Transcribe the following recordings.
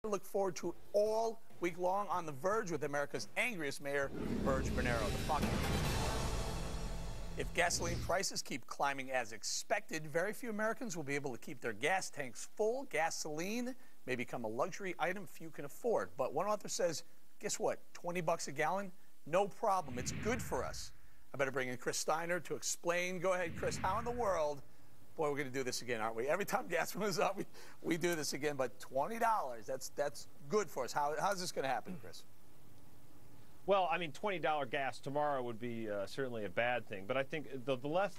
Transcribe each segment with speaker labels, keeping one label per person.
Speaker 1: Look forward to all week long on The Verge with America's angriest mayor, Verge Bernero. The fuck. If gasoline prices keep climbing as expected, very few Americans will be able to keep their gas tanks full. Gasoline may become a luxury item few can afford. But one author says, guess what? 20 bucks a gallon? No problem. It's good for us. I better bring in Chris Steiner to explain. Go ahead, Chris. How in the world? Boy, we're going to do this again, aren't we? Every time gas goes up, we do this again. But $20, that's good for us. How's this going to happen, Chris?
Speaker 2: Well, I mean, $20 gas tomorrow would be certainly a bad thing. But I think the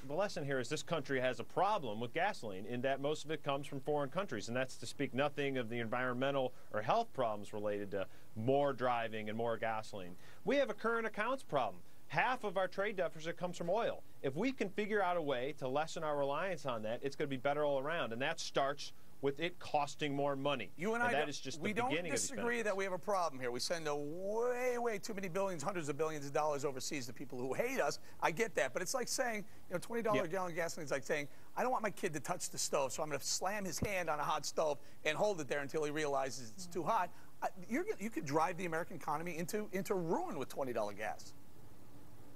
Speaker 2: lesson here is this country has a problem with gasoline in that most of it comes from foreign countries. And that's to speak nothing of the environmental or health problems related to more driving and more gasoline. We have a current accounts problem. Half of our trade deficit comes from oil. If we can figure out a way to lessen our reliance on that, it's going to be better all around. And that starts with it costing more money. You and I, that is just the beginning of these benefits. We don't disagree that we have a problem here. We send way too many billions, hundreds of billions of dollars overseas to people who hate us. I get that. But it's like saying, you know, $20 a gallon gasoline is like saying, I don't want my kid to touch the stove, so I'm going to slam his hand on a hot stove and hold it there until he realizes it's too hot. You could drive the American economy into ruin with $20 gas.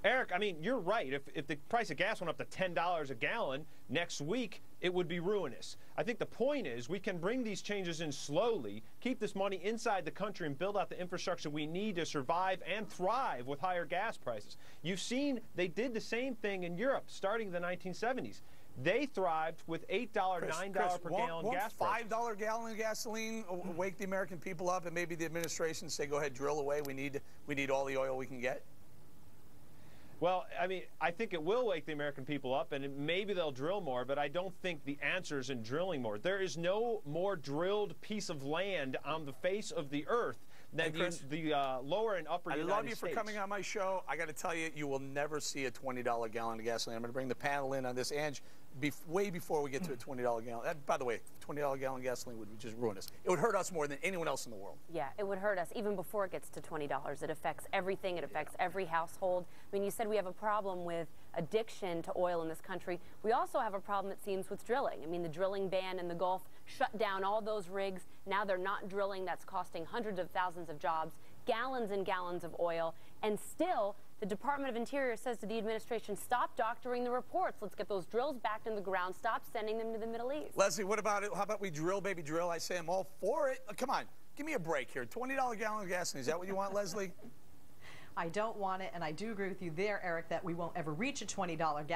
Speaker 2: Eric, I mean, you're right. If the price of gas went up to $10 a gallon next week, it would be ruinous. I think the point is we can bring these changes in slowly, keep this money inside the country, and build out the infrastructure we need to survive and thrive with higher gas prices. You've seen they did the same thing in Europe starting in the 1970s. They thrived with $8, $9 per gallon gas prices.
Speaker 1: $5 gallon gasoline wake the American people up, and maybe the administration say, go ahead, drill away. We need all the oil we can get?
Speaker 2: Well, I mean, I think it will wake the American people up, and maybe they'll drill more, but I don't think the answer is in drilling more. There is no more drilled piece of land on the face of the earth than the lower and upper United States. I love you for coming on my show. I got to tell you, you will never see a $20 gallon of gasoline. I'm going to bring the panel in on this, Ange, way before we get to a $20 gallon. By the way, $20 gallon gasoline would just ruin us. It would hurt us more than anyone else in the world.
Speaker 3: Yeah, it would hurt us even before it gets to $20. It affects everything. It affects every household. I mean, you said we have a problem with addiction to oil in this country. We also have a problem, it seems, with drilling. I mean, the drilling ban in the Gulf shut down all those rigs. Now they're not drilling. That's costing hundreds of thousands of jobs, gallons and gallons of oil. And still, the Department of Interior says to the administration, stop doctoring the reports. Let's get those drills back in the ground. Stop sending them to the Middle East.
Speaker 1: Leslie, what about it? How about we drill, baby, drill? I say I'm all for it. Come on, give me a break here. $20 gallon of gasoline. Is that what you want, Leslie?
Speaker 4: I don't want it, and I do agree with you there, Eric, that we won't ever reach a $20 gallon.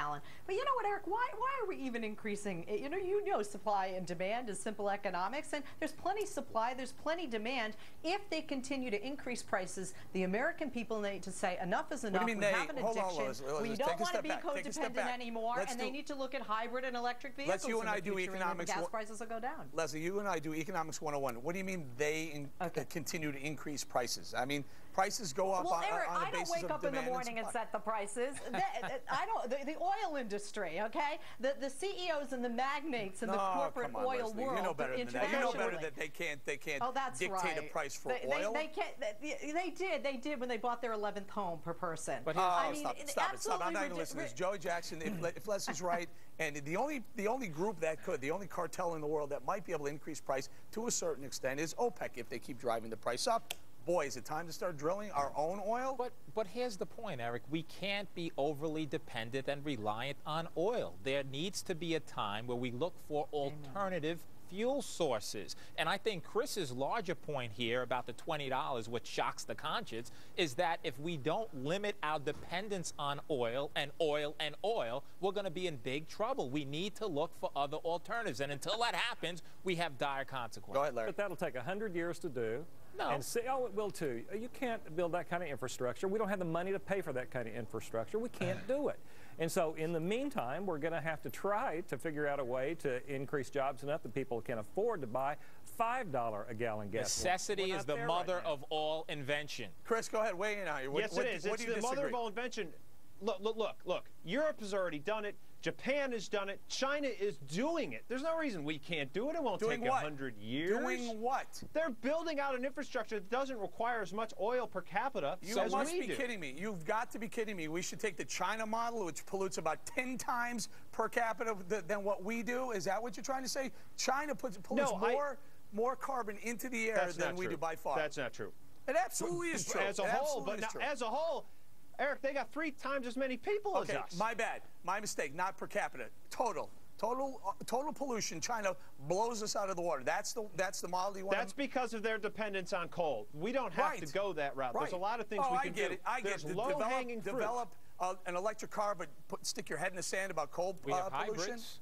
Speaker 4: But you know what, Eric, why are we even increasing? You know supply and demand is simple economics, and there's plenty supply, there's plenty demand. If they continue to increase prices, the American people need to say enough is enough.
Speaker 1: What do you mean
Speaker 4: we have an addiction.
Speaker 1: We
Speaker 4: don't want to be codependent anymore, and they need to look at hybrid and electric vehicles.
Speaker 1: Let's you and I do economics.
Speaker 4: Gas prices will go down.
Speaker 1: Leslie, you and I do economics 101. What do you mean they continue to increase prices? I mean, prices go up on
Speaker 4: Eric,
Speaker 1: on the basis of demand.
Speaker 4: I don't wake up in the morning and set the prices. The oil industry, okay? The CEOs and the magnates in the corporate oil
Speaker 1: Leslie,
Speaker 4: world.
Speaker 1: You know better than that. You know better that they can't dictate a price for oil.
Speaker 4: They did when they bought their 11th home per person.
Speaker 1: But stop it. I'm not going to listen to this. Joey Jackson, if Leslie's right, and the only group that could, the only cartel in the world that might be able to increase price to a certain extent is OPEC if they keep driving the price up. Boy, is it time to start drilling our own oil?
Speaker 5: But here's the point, Eric. We can't be overly dependent and reliant on oil. There needs to be a time where we look for alternative fuel sources. And I think Chris's larger point here about the $20, which shocks the conscience, is that if we don't limit our dependence on oil and oil and oil, we're going to be in big trouble. We need to look for other alternatives. And until that happens, we have dire consequences.
Speaker 1: Go ahead, Larry.
Speaker 6: But that'll take 100 years to do.
Speaker 5: No.
Speaker 6: And see, oh, it will too. You can't build that kind of infrastructure. We don't have the money to pay for that kind of infrastructure. We can't do it. And so in the meantime, we're going to have to try to figure out a way to increase jobs enough that people can afford to buy $5 a gallon gas.
Speaker 5: Necessity is the mother of all invention.
Speaker 1: Chris, go ahead, weigh in on you.
Speaker 2: Yes, it is. It's the mother of all invention. Look. Europe has already done it. Japan has done it. China is doing it. There's no reason we can't do it. It won't take 100 years.
Speaker 1: Doing what?
Speaker 2: They're building out an infrastructure that doesn't require as much oil per capita as we do.
Speaker 1: You must be kidding me. You've got to be kidding me. We should take the China model, which pollutes about 10 times per capita than what we do. Is that what you're trying to say? China pollutes more more carbon into the air than we do by far.
Speaker 2: That's not true.
Speaker 1: It absolutely is true.
Speaker 2: As a whole, but now, as a whole, Eric, they got 3 times as many people as us.
Speaker 1: My bad. My mistake. Not per capita. Total pollution. China blows us out of the water. That's the model you want.
Speaker 2: That's because of their dependence on coal. We don't have to go that route. There's a lot of things we can do.
Speaker 1: I get it.
Speaker 2: Low-hanging fruit.
Speaker 1: Develop an electric car, but stick your head in the sand about coal
Speaker 5: we have
Speaker 1: pollution.
Speaker 5: hybrids.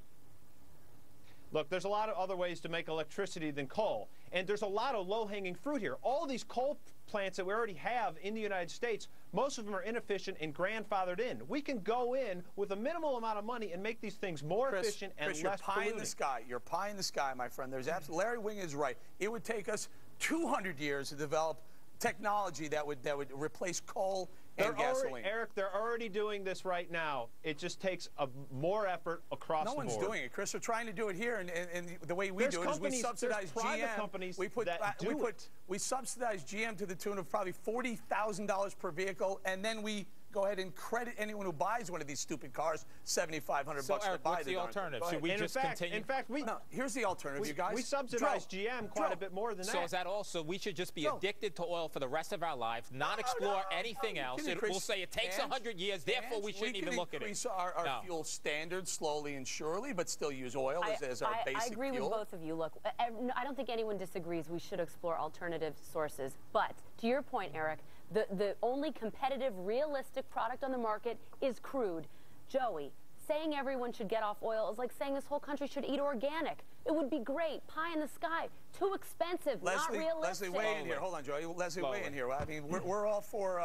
Speaker 2: Look, there's a lot of other ways to make electricity than coal, and there's a lot of low-hanging fruit here. All these coal plants that we already have in the United States, most of them are inefficient and grandfathered in. We can go in with a minimal amount of money and make these things more efficient and less polluting.
Speaker 1: You're pie in the sky. You're pie in the sky, my friend. There's absolutely. Larry Wing is right. It would take us 200 years to develop technology that would replace coal and gasoline.
Speaker 2: Eric, they're already doing this right now. It just takes more effort across the board.
Speaker 1: No one's doing it, Chris. We're trying to do it here, and the way we do it is we subsidize GM.
Speaker 2: Companies
Speaker 1: we subsidize GM to the tune of probably $40,000 per vehicle, and then we go ahead and credit anyone who buys one of these stupid cars $7,500
Speaker 5: Eric,
Speaker 1: to buy
Speaker 5: what's the alternative? Should we just continue?
Speaker 2: In fact,
Speaker 1: here's the alternative, you guys.
Speaker 2: We subsidize GM quite a bit more than that.
Speaker 5: So is that also we should just be addicted to oil for the rest of our lives, not explore anything else? We'll say it takes 100 years, therefore we shouldn't even look at it.
Speaker 1: We can increase our fuel standards slowly and surely, but still use oil as our basic fuel.
Speaker 3: I agree with both of you. Look, I don't think anyone disagrees we should explore alternative sources. But to your point, Eric, the only competitive, realistic product on the market is crude. Joey, saying everyone should get off oil is like saying this whole country should eat organic. It would be great. Pie in the sky. Too expensive. Not realistic.
Speaker 1: Leslie, weigh in here. Hold on, Joey. Leslie, weigh in here. I mean, we're all for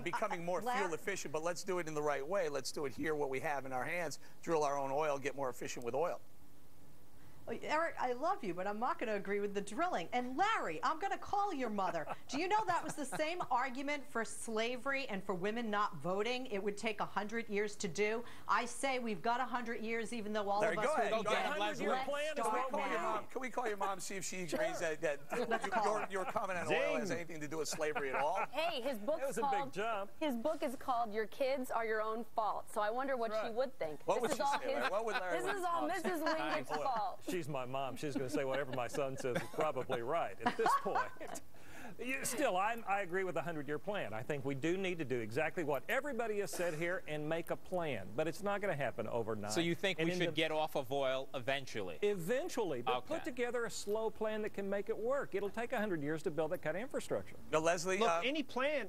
Speaker 1: becoming more fuel efficient, but let's do it in the right way. Let's do it here, what we have in our hands. Drill our own oil, get more efficient with oil.
Speaker 4: Eric, I love you, but I'm not going to agree with the drilling. And Larry, I'm going to call your mother. Do you know that was the same argument for slavery and for women not voting? It would take 100 years to do. I say we've got 100 years, even though all of us would be dead.
Speaker 1: Can we call your mom, see if she agrees that your comment on oil has anything to do with slavery at all?
Speaker 3: Hey, his book is called,
Speaker 6: a big jump.
Speaker 3: His book is called Your Kids Are Your Own Fault. So I wonder what she would think.
Speaker 1: What would she say? What would Larry
Speaker 3: This is all Mrs. Wingett's fault.
Speaker 6: She's my mom. She's going to say whatever my son says is probably right at this point. Still, I agree with the 100-year plan. I think we do need to do exactly what everybody has said here and make a plan. But it's not going to happen overnight.
Speaker 5: So you think we should get off of oil eventually?
Speaker 6: Eventually. But put together a slow plan that can make it work. It'll take 100 years to build that kind of infrastructure.
Speaker 1: Now, Leslie,
Speaker 2: look, any plan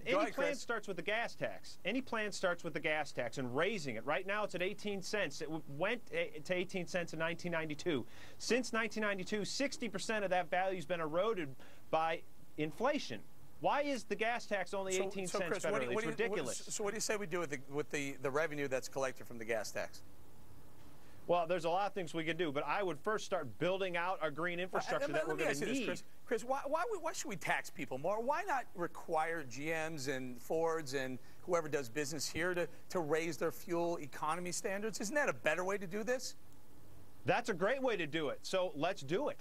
Speaker 2: starts with the gas tax. Any plan starts with the gas tax and raising it. Right now, it's at 18 cents. It went to 18 cents in 1992. Since 1992, 60% of that value has been eroded by inflation. Why is the gas tax only 18 cents
Speaker 1: Chris,
Speaker 2: federally? It's ridiculous.
Speaker 1: So what do you say we do with the revenue that's collected from the gas tax?
Speaker 2: Well, there's a lot of things we can do, but I would first start building out our green infrastructure that we're going to need.
Speaker 1: Chris, why should we tax people more? Why not require GMs and Fords and whoever does business here to raise their fuel economy standards? Isn't that a better way to do this?
Speaker 2: That's a great way to do it. So let's do it.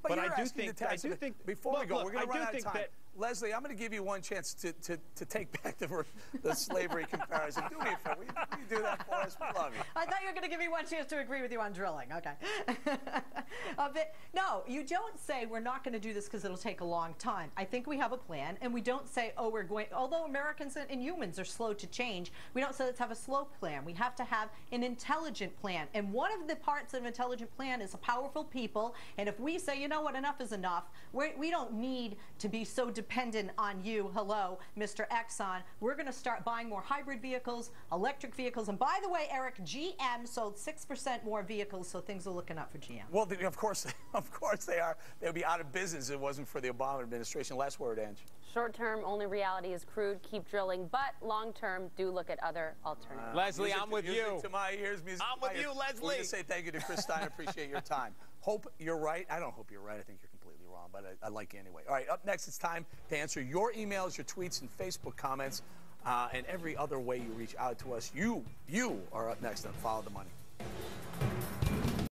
Speaker 1: But I do think before we go, we're going to run out of time. Leslie, I'm going to give you one chance to take back the slavery comparison. Do me a favor. Will you do that for us? We love you.
Speaker 4: I thought you were going to give me one chance to agree with you on drilling. Okay. No, you don't say we're not going to do this because it'll take a long time. I think we have a plan, and we don't say, oh, we're going, although Americans and humans are slow to change, we don't say let's have a slow plan. We have to have an intelligent plan. And one of the parts of an intelligent plan is a powerful people. And if we say, you know what, enough is enough, we don't need to be so dependent on you, hello, Mr. Exxon. We're going to start buying more hybrid vehicles, electric vehicles. And by the way, Eric, GM sold 6% more vehicles, so things are looking up for GM.
Speaker 1: Well, of course they are. They'll be out of business if it wasn't for the Obama administration. Last word, Ange.
Speaker 3: Short-term, only reality is crude. Keep drilling. But long-term, do look at other alternatives.
Speaker 5: Leslie, I'm with you.
Speaker 1: To my ears, music
Speaker 5: I'm with you, Leslie.
Speaker 1: We're going to say thank you to Chris Stein. Appreciate your time. Hope you're right. I don't hope you're right. I think you're completely wrong, but I like you anyway. All right, up next, it's time to answer your emails, your tweets, and Facebook comments, and every other way you reach out to us. You are up next on Follow the Money.